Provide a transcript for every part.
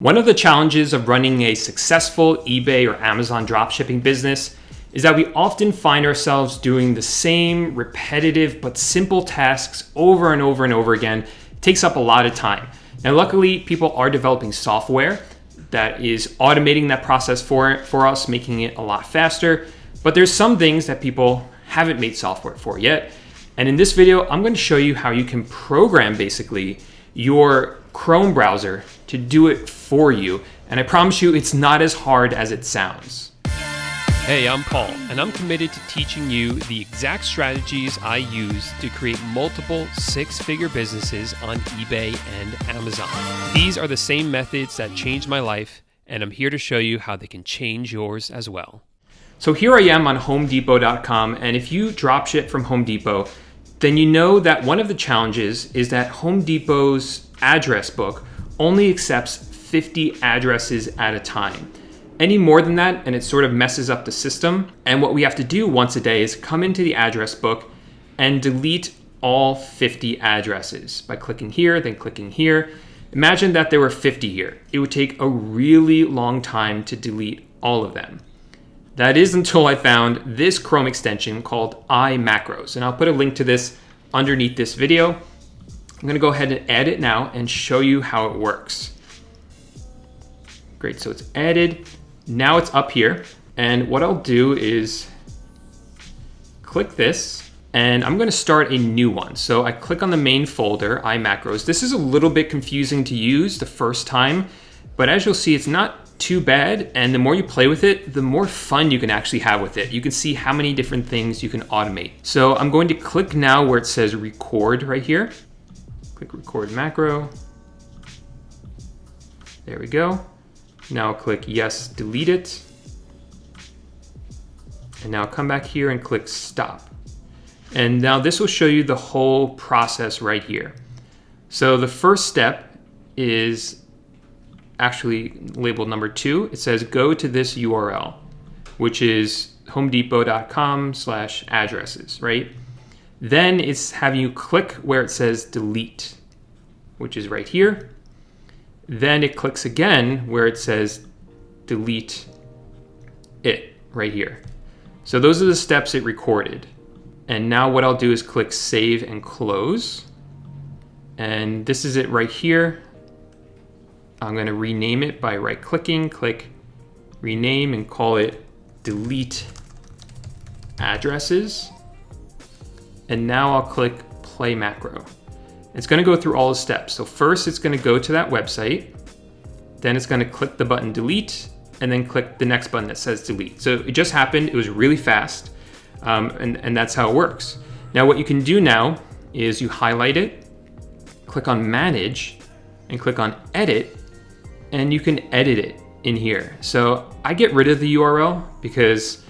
One of the challenges of running a successful eBay or Amazon dropshipping business is that we often find ourselves doing the same repetitive but simple tasks over and over and over again. It takes up a lot of time. Now, luckily, people are developing software that is automating that process for us, making it a lot faster. But there's some things that people haven't made software for yet. And in this video, I'm going to show you how you can program basically your Chrome browser to do it for you. And I promise you, it's not as hard as it sounds. Hey, I'm Paul, and I'm committed to teaching you the exact strategies I use to create multiple six-figure businesses on eBay and Amazon. These are the same methods that changed my life, and I'm here to show you how they can change yours as well. So here I am on HomeDepot.com, and if you dropship from Home Depot, then you know that one of the challenges is that Home Depot's address book only accepts 50 addresses at a time. Any more than that, and it sort of messes up the system. And what we have to do once a day is come into the address book and delete all 50 addresses by clicking here, then clicking here. Imagine that there were 50 here. It would take a really long time to delete all of them. That is until I found this Chrome extension called iMacros. And I'll put a link to this underneath this video. I'm gonna go ahead and add it now and show you how it works. Great, so it's added. Now it's up here. And what I'll do is click this and I'm gonna start a new one. So I click on the main folder, iMacros. This is a little bit confusing to use the first time, but as you'll see, it's not too bad. And the more you play with it, the more fun you can actually have with it. You can see how many different things you can automate. So I'm going to click now where it says record right here. Click record macro. There we go. Now I'll click yes, delete it. And now come back here and click stop. And now this will show you the whole process right here. So the first step is actually labeled number 2. It says go to this URL, which is homedepot.com/addresses, right? Then it's having you click where it says delete, which is right here. Then it clicks again where it says delete it right here. So those are the steps it recorded. And now what I'll do is click save and close. And this is it right here. I'm going to rename it by right clicking, click rename and call it delete addresses. And now I'll click play macro. It's going to go through all the steps. So first it's going to go to that website, then it's going to click the button delete, and then click the next button that says delete. So it just happened. It was really fast, and that's how it works. Now what you can do now is you highlight it, click on manage, and click on edit, and you can edit it in here. So I get rid of the URL because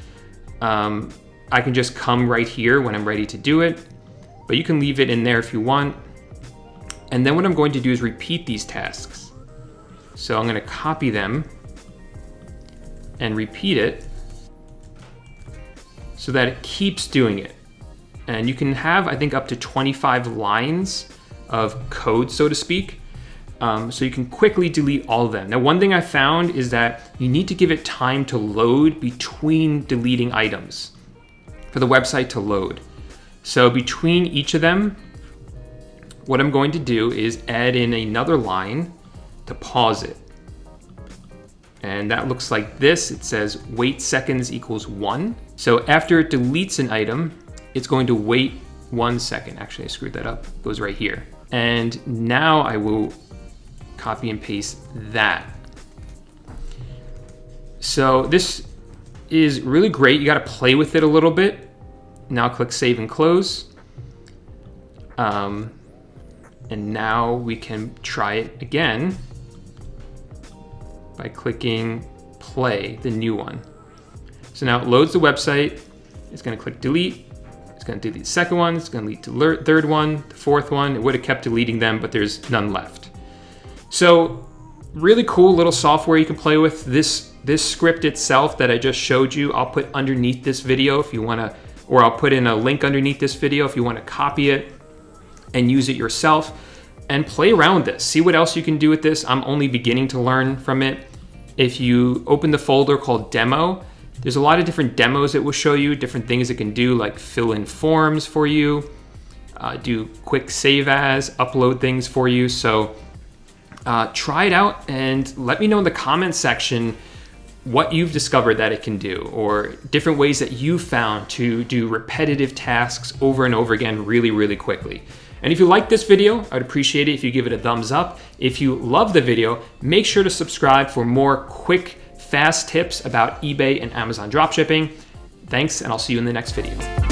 I can just come right here when I'm ready to do it, but you can leave it in there if you want. And then what I'm going to do is repeat these tasks. So I'm going to copy them and repeat it so that it keeps doing it. And you can have, I think, up to 25 lines of code, so to speak. So you can quickly delete all of them. Now, one thing I found is that you need to give it time to load between deleting items for the website to load. So between each of them, what I'm going to do is add in another line to pause it. And that looks like this. It says wait seconds equals 1. So after it deletes an item, it's going to wait 1 second. Actually, I screwed that up. It goes right here. And now I will copy and paste that. So this is really great. You got to play with it a little bit. Now click save and close. And now we can try it again by clicking play, the new one. So now it loads the website. It's going to click delete. It's going to delete the second one. It's going to delete the third one, the fourth one. It would have kept deleting them, but there's none left. So really cool little software you can play with. This script itself that I just showed you, I'll put underneath this video if you want to, or I'll put in a link underneath this video if you want to copy it and use it yourself. and play around with this. See what else you can do with this. I'm only beginning to learn from it. If you open the folder called demo, there's a lot of different demos it will show you, different things it can do, like fill in forms for you, do quick save as, upload things for you. So try it out and let me know in the comments section what you've discovered that it can do, or different ways that you found to do repetitive tasks over and over again really, really quickly. And if you like this video, I'd appreciate it if you give it a thumbs up. If you love the video, make sure to subscribe for more quick, fast tips about eBay and Amazon dropshipping. Thanks, and I'll see you in the next video.